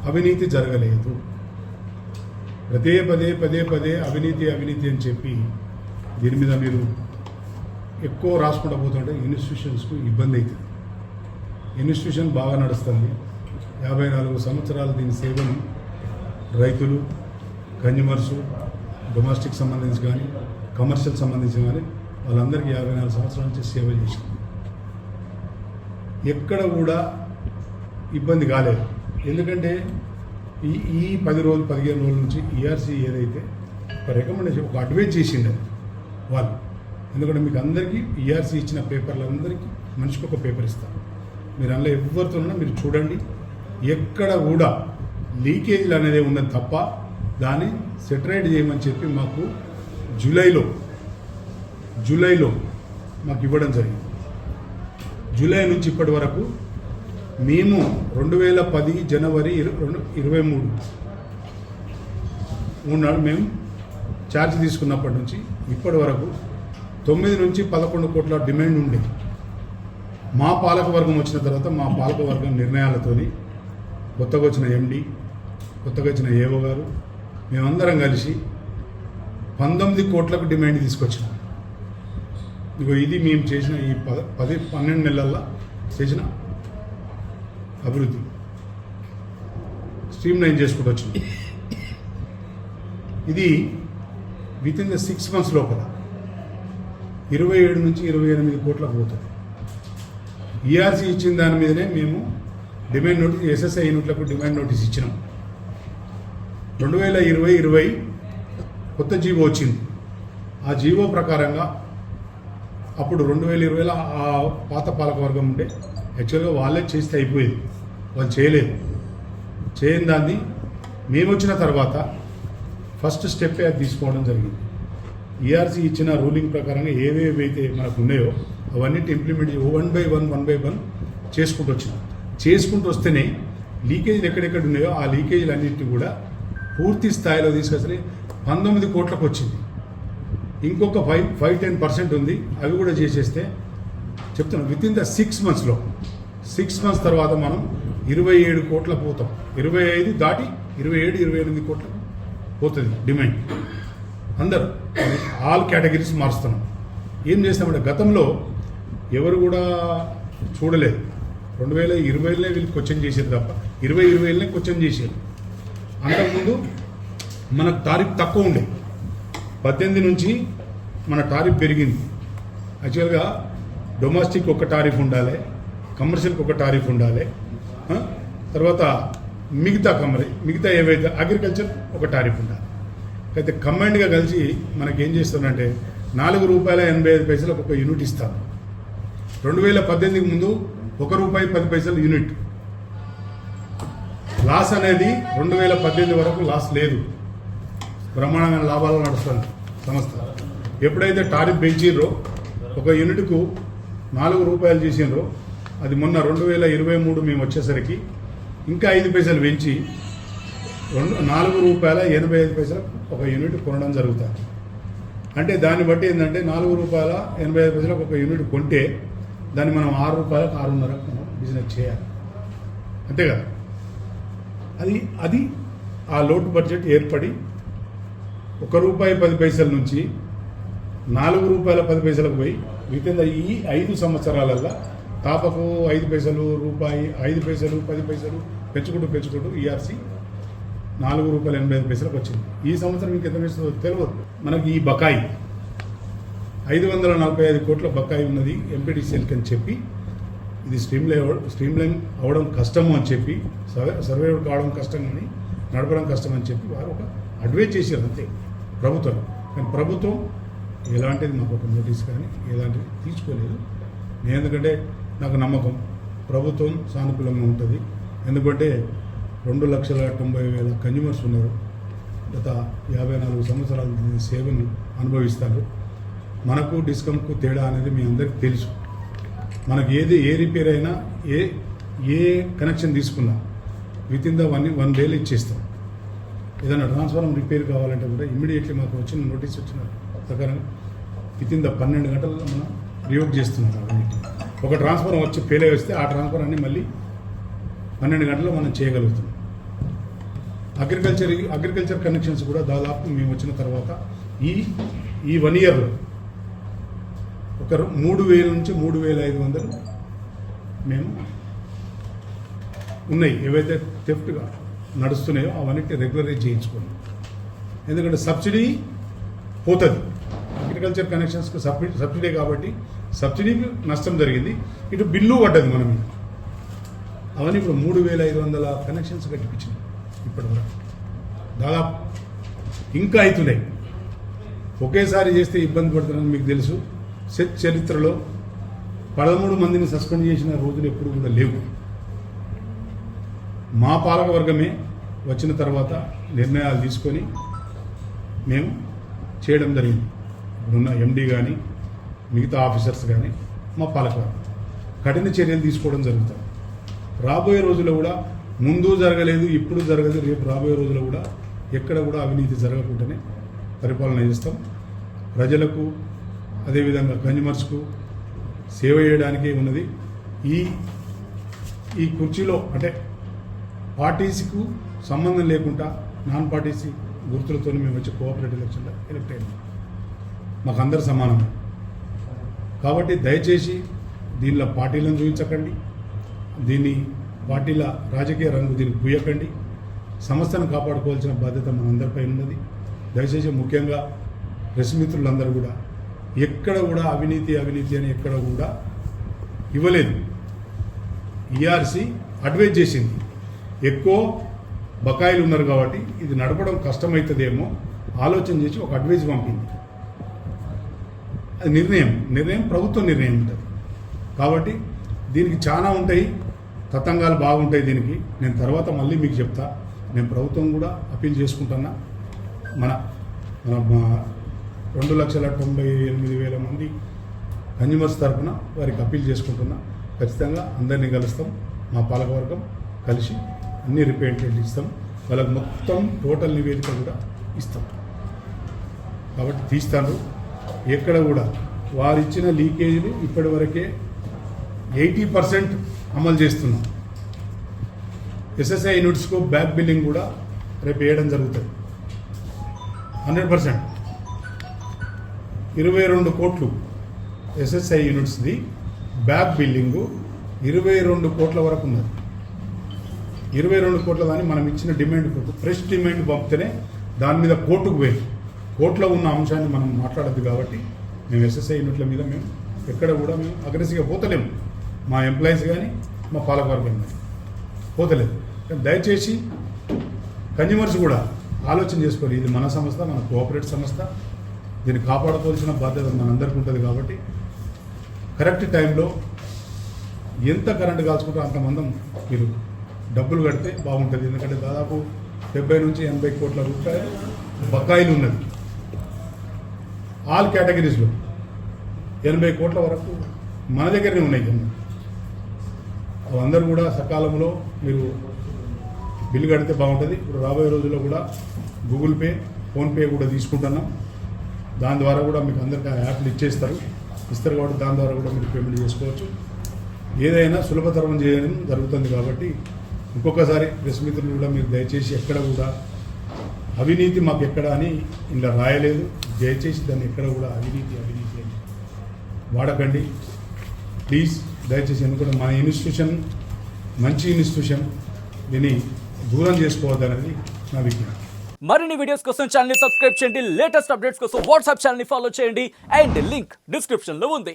అవినీతి జరగలేదు. పదే పదే పదే పదే అవినీతి అవినీతి అని చెప్పి దీని మీద మీరు ఎక్కువ రాసుకుంటూ పోతుంటే ఇన్స్టిట్యూషన్స్కు ఇబ్బంది అవుతుంది. ఇన్స్టిట్యూషన్ బాగా నడుస్తుంది. 54 సంవత్సరాలు దీని సేవను రైతులు, కన్జ్యూమర్సు, డొమెస్టిక్ సంబంధించి కానీ కమర్షియల్ సంబంధించి కానీ వాళ్ళందరికీ 54 సంవత్సరాల నుంచి సేవ చేసింది. ఎక్కడ కూడా ఇబ్బంది కాలేదు. ఎందుకంటే ఈ 10 రోజులు 15 రోజుల నుంచి ఈఆర్సీ ఏదైతే ఒక రికమెండేషన్ ఒక అడ్వైజ్ చేసిండే వాళ్ళు. ఎందుకంటే మీకు అందరికీ ఈఆర్సీ ఇచ్చిన పేపర్లందరికీ మనిషికి ఒక పేపర్ ఇస్తారు. మీరు అందులో ఎవరితోనైనా మీరు చూడండి, ఎక్కడ కూడా లీకేజీలు అనేది ఉన్నది తప్ప దాన్ని సెటరైట్ చేయమని చెప్పి మాకు జూలైలో మాకు ఇవ్వడం జరిగింది. జూలై నుంచి ఇప్పటి వరకు మేము 2010 జనవరి 23 నాడు మేము ఛార్జ్ తీసుకున్నప్పటి నుంచి ఇప్పటి వరకు 9 నుంచి 11 కోట్ల డిమాండ్ ఉండేది. మా పాలకవర్గం వచ్చిన తర్వాత మా పాలకవర్గం నిర్ణయాలతోని కొత్తగా వచ్చిన ఎండి, కొత్తగా వచ్చిన ఏవో గారు మేమందరం కలిసి 19 కోట్లకు డిమాండ్ తీసుకొచ్చినాం. ఇగో ఇది మేము చేసిన ఈ 12 నెలల్లో చేసిన అభివృద్ధి స్ట్రీమ్ లైన్ చేసుకుంటూ వచ్చింది. ఇది విత్ ఇన్ ద 6 months లోపల 27 నుంచి 28 కోట్లకు పోతుంది. ఈఆర్సీ ఇచ్చిన దాని మీదనే మేము డిమాండ్ నోటీస్, ఎస్ఎస్ఐ యూనిట్లకు డిమాండ్ నోటీస్ ఇచ్చినాం. 2020 కొత్త జీవో వచ్చింది. ఆ జీవో ప్రకారంగా అప్పుడు 2020లో ఆ పాత పాలకవర్గం ఉంటే యాక్చువల్గా వాళ్ళే చేస్తే అయిపోయేది, వాళ్ళు చేయలేదు. చేయని దాన్ని మేము వచ్చిన తర్వాత ఫస్ట్ స్టెప్ అది తీసుకోవడం జరిగింది. ఈఆర్సీ ఇచ్చిన రూలింగ్ ప్రకారంగా ఏవేవైతే మనకు ఉన్నాయో అవన్నీ ఇంప్లిమెంట్ వన్ బై వన్ చేసుకుంటూ వస్తేనే లీకేజీలు ఎక్కడెక్కడ ఉన్నాయో ఆ లీకేజీలు అన్నింటినీ కూడా పూర్తి స్థాయిలో తీసుకొచ్చి 19 కోట్లకు వచ్చింది. ఇంకొక 5-10% ఉంది, అవి కూడా చేసేస్తే చెప్తున్నాం విత్ ఇన్ ద 6 monthsలో 6 months తర్వాత మనం 27 కోట్లకు పోతాం. 25 దాటి 27-28 కోట్లకు పోతుంది డిమాండ్. అందరూ ఆల్ కేటగిరీస్ మారుస్తున్నాం. ఏం చేస్తామంటే గతంలో ఎవరు కూడా చూడలేదు. 2020లోనే వీళ్ళు క్వశ్చన్ చేసేది తప్ప 2020లోనే క్వశ్చన్ చేసేది. అంతకుముందు మనకు టారిఫ్ తక్కువ ఉండే, 18 నుంచి మన టారిఫ్ పెరిగింది. యాక్చువల్గా డొమెస్టిక్ ఒక టారిఫ్ ఉండాలి, కమర్షియల్కి ఒక టారిఫ్ ఉండాలి, తర్వాత మిగతా ఏవైతే అగ్రికల్చర్ ఒక టారిఫ్ ఉండాలి. అయితే కంబైన్డ్గా కలిసి మనకి ఏం చేస్తుందంటే ₹4.85 ఒక యూనిట్ ఇస్తారు. 2018 ముందు ₹1.10 యూనిట్. లాస్ అనేది 2018 వరకు లాస్ లేదు, బ్రహ్మాండమైన లాభాలు నడుస్తుంది సంస్థ. ఎప్పుడైతే టారిఫ్ పెంచిర్రో ఒక యూనిట్కు ₹4 చేసినరో అది మొన్న 2023 మేము వచ్చేసరికి ఇంకా 5 పైసలు పెంచి ₹4.85 ఒక యూనిట్ కొనడం జరుగుతుంది. అంటే దాన్ని బట్టి ఏంటంటే ₹4.85 ఒక యూనిట్ కొంటే దాన్ని మనం ₹6, 6.5 మనం బిజినెస్ చేయాలి, అంతే కదా. అది ఆ లోటు బడ్జెట్ ఏర్పడి ₹1.10 నుంచి ₹4.10 పోయి విత్ ఇన్ ఈ 5 సంవత్సరాలల్లో తాపకు 5 పైసలు, రూపాయి, 5 పైసలు, 10 పైసలు పెంచుకుంటూ ఈఆర్సీ ₹4.85 వచ్చింది. ఈ సంవత్సరం ఇంకెంత వేస్తుందో తెలియదు మనకి. ఈ బకాయి 545 కోట్ల బకాయి ఉన్నది ఎంపీడీసీఎల్కి అని చెప్పి ఇది స్ట్రీమ్లైన్ అవ్వడం కష్టము అని చెప్పి, సర్వే కావడం కష్టం అని, నడపడం కష్టం అని చెప్పి వారు ఒక అడ్వైజ్ చేశారు అంతే ప్రభుత్వం. కానీ ప్రభుత్వం ఎలాంటిది మాకు ఒక నోటీస్ కానీ ఎలాంటిది తీసుకోలేదు. నేను ఎందుకంటే నాకు నమ్మకం ప్రభుత్వం సానుకూలంగా ఉంటుంది. ఎందుకంటే 2,90,000 కన్జ్యూమర్స్ ఉన్నారు. గత 54 సంవత్సరాల సేవను అనుభవిస్తారు. మనకు డిస్కమ్కు తేడా అనేది మీ అందరికీ తెలుసు. మనకు ఏ రిపేర్ అయినా ఏ కనెక్షన్ తీసుకున్నా విత్ ఇన్ ద 1 day ఇచ్చేస్తాం. ఏదైనా ట్రాన్స్ఫార్మర్ రిపేర్ కావాలంటే కూడా ఇమ్మీడియట్లీ మాకు వచ్చిన నోటీస్ వచ్చిన ప్రకారం విత్ ఇన్ ద 12 గంటల్లో మనం రియోగ్ చేస్తున్నారు. ఒక ట్రాన్స్ఫార్మర్ వచ్చి ఫెయిల్ అయి వస్తే ఆ ట్రాన్స్ఫార్మర్ అన్ని మళ్ళీ 12 గంటల్లో మనం చేయగలుగుతాం. అగ్రికల్చర్ కనెక్షన్స్ కూడా దాదాపు మేము వచ్చిన తర్వాత ఈ 1 ఇయర్లో ఒక 3,000 నుంచి 3,500 మేము ఉన్నాయి. ఏవైతే థెఫ్ట్గా నడుస్తున్నాయో అవన్నీ రెగ్యులరైజ్ చేయించుకోండి. ఎందుకంటే సబ్సిడీ పోతుంది. అగ్రికల్చర్ కనెక్షన్స్కి సబ్సిడీ కాబట్టి సబ్సిడీకి నష్టం జరిగింది. ఇటు బిల్లు పడ్డది మన మీద. అవన్నీ ఇప్పుడు 3,500 కనెక్షన్స్ కట్టిపించింది ఇప్పటివరకు. దాదాపు ఇంకా అవుతున్నాయి. ఒకేసారి చేస్తే ఇబ్బంది పడుతున్నారని మీకు తెలుసు. చరిత్రలో 13 మందిని సస్పెండ్ చేసిన రోజులు ఎప్పుడు కూడా లేవు. మా పాలక వర్గమే వచ్చిన తర్వాత నిర్ణయాలు తీసుకొని మేము చేయడం జరిగింది. ఇప్పుడున్న ఎండి కానీ మిగతా ఆఫీసర్స్ కానీ మా పాలకవర్గం కఠిన చర్యలు తీసుకోవడం జరుగుతుంది. రాబోయే రోజుల్లో కూడా ముందు జరగలేదు, ఇప్పుడు జరగదు, రేపు రాబోయే రోజుల్లో కూడా ఎక్కడ కూడా అవినీతి జరగకుండానే పరిపాలన చేస్తాం. ప్రజలకు అదేవిధంగా కన్జ్యూమర్స్కు సేవ చేయడానికే ఉన్నది. ఈ కుర్చీలో అంటే పార్టీస్కు సంబంధం లేకుండా నాన్ పార్టీసీ గుర్తులతో మేము వచ్చి కోఆపరేటివ్ ఎలక్షన్లో ఎలక్ట్ అయ్యాం. మాకు అందరు సమానమే. కాబట్టి దయచేసి దీనిలో పార్టీలను చూపించకండి, దీన్ని పార్టీల రాజకీయ రంగు దీన్ని పూయకండి. సంస్థను కాపాడుకోవాల్సిన బాధ్యత మనందరిపై ఉన్నది. దయచేసి ముఖ్యంగా ప్రెస్ మిత్రులందరూ కూడా ఎక్కడ కూడా అవినీతి అని ఎక్కడ కూడా ఇవ్వలేదు. ఈఆర్సీ అడ్వైజ్ చేసింది. ఎక్కువ బకాయిలు ఉన్నారు కాబట్టి ఇది నడపడం కష్టమవుతుందేమో ఆలోచన చేసి ఒక అడ్వైజ్ పంపింది. అది నిర్ణయం ప్రభుత్వ నిర్ణయం ఉంటుంది. కాబట్టి దీనికి చాలా ఉంటాయి, తతంగాలు బాగుంటాయి. దీనికి నేను తర్వాత మళ్ళీ మీకు చెప్తా. నేను ప్రభుత్వం కూడా అప్పీల్ చేసుకుంటున్నా. మన 2,98,000 మంది కన్జ్యూమర్స్ తరఫున వారికి అప్పీల్ చేసుకుంటున్నా. ఖచ్చితంగా అందరినీ కలుస్తాం. మా పాలకవర్గం కలిసి అన్ని రిప్రజెంటేటివ్ ఇస్తాం. వాళ్ళకి మొత్తం టోటల్ నివేదిక కూడా ఇస్తాం. కాబట్టి తీస్తాను. ఎక్కడ కూడా వారిచ్చిన లీకేజీలు ఇప్పటి వరకే 80% అమలు చేస్తున్నాం. ఎస్ఎస్ఐ యూనిట్స్కు బ్యాక్ బిల్లింగ్ కూడా రేపు వేయడం జరుగుతుంది. 100% 22 కోట్లు ఎస్ఎస్ఐ యూనిట్స్ది బ్యాక్ బిల్లింగు 22 కోట్ల వరకు ఉన్నది. 22 కోట్ల దాన్ని మనం ఇచ్చిన డిమాండ్ ఫ్రెష్ డిమాండ్ పంపితేనే దాని మీద కోర్టుకు పోయింది. కోర్టులో ఉన్న అంశాన్ని మనం మాట్లాడద్దు. కాబట్టి మేము ఎస్ఎస్ఐ యూనిట్ల మీద మేము ఎక్కడ కూడా మేము అగ్రెసివ్గా పోతలేము. మా ఎంప్లాయీస్ కానీ మా పాలకవర్గం కానీ పోతలేదు. దయచేసి కన్జ్యూమర్స్ కూడా ఆలోచన చేసుకోవాలి. ఇది మన సంస్థ, మన కోఆపరేటివ్ సంస్థ. దీన్ని కాపాడుకోవాల్సిన బాధ్యత మనందరికీ ఉంటుంది. కాబట్టి కరెక్ట్ టైంలో ఎంత కరెంటు కాల్చుకుంటే అంతమంది మీరు డబ్బులు కడితే బాగుంటుంది. ఎందుకంటే దాదాపు 70 నుంచి 80 కోట్ల రూపాయలు బకాయిలు ఉన్నది. ఆల్ కేటగిరీస్లో 80 కోట్ల వరకు మన దగ్గరనే ఉన్నాయి. అందరూ కూడా సకాలంలో మీరు బిల్లు కడితే బాగుంటుంది. ఇప్పుడు రాబోయే రోజుల్లో కూడా గూగుల్ పే, ఫోన్పే కూడా తీసుకుంటున్నాం. దాని ద్వారా కూడా మీకు అందరికీ యాప్లు ఇస్తారు కాబట్టి దాని ద్వారా కూడా మీరు పేమెంట్ చేసుకోవచ్చు. ఏదైనా సులభతరం చేయడం జరుగుతుంది. కాబట్టి ఇంకొకసారి ప్రెస్ మిత్రులు కూడా మీరు దయచేసి ఎక్కడ కూడా అవినీతి మాకు ఎక్కడ అని ఇలా రాయలేదు. దయచేసి దాన్ని ఎక్కడ కూడా అవినీతి అని వాడకండి ప్లీజ్. దయచేసి ఎందుకంటే మన ఇన్స్టిట్యూషన్ మంచి ఇన్స్టిట్యూషన్, దీన్ని దూరం చేసుకోవద్దనేది నా విజ్ఞప్తి. మరిన్ని వీడియోస్ కోసం ఛానల్ ని సబ్స్క్రైబ్ చేయండి. లేటెస్ట్ అప్డేట్స్ కోసం వాట్సాప్ ఛానల్ ని ఫాలో చేయండి. అండ్ లింక్ డిస్క్రిప్షన్ లో ఉంది.